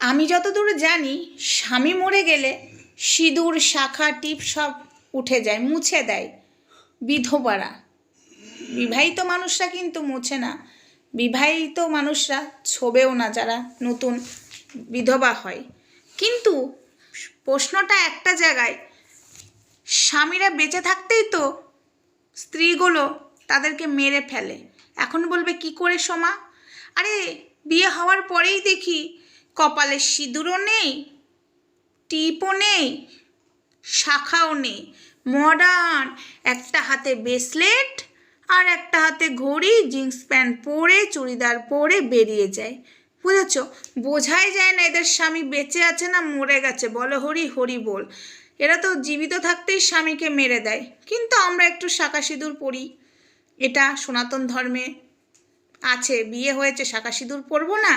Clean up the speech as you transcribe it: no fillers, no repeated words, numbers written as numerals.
আমি যতদূর জানি স্বামী মরে গেলে সিঁদুর শাখা টিপ সব উঠে যায়, মুছে দেয় বিধবারা। বিবাহিত মানুষরা কিন্তু মুছে না, বিবাহিত মানুষরা ছোবেও না যারা নতুন বিধবা হয়। কিন্তু প্রশ্নটা একটা জায়গায়, স্বামীরা বেঁচে থাকতেই তো স্ত্রীগুলো তাদেরকে মেরে ফেলে। এখন বলবে কি করে সোমা? আরে বিয়ে হওয়ার পরেই দেখি কপালে সিঁদুরও নেই, টিপও নেই, শাখাও নেই, মডার্ন একটা হাতে ব্রেসলেট আর একটা হাতে ঘড়ি, জিন্স প্যান্ট পরে চুড়িদার পরে বেরিয়ে যায়। বুঝেছ? বোঝাই যায় না এদের স্বামী বেঁচে আছে না মরে গেছে। বলো হরি হরি বল। এরা তো জীবিত থাকতেই স্বামীকে মেরে দেয়। কিন্তু আমরা একটু শাঁখা সিঁদুর পরি, এটা সনাতন ধর্মে আছে, বিয়ে হয়েছে শাঁখা সিঁদুর পরবো না?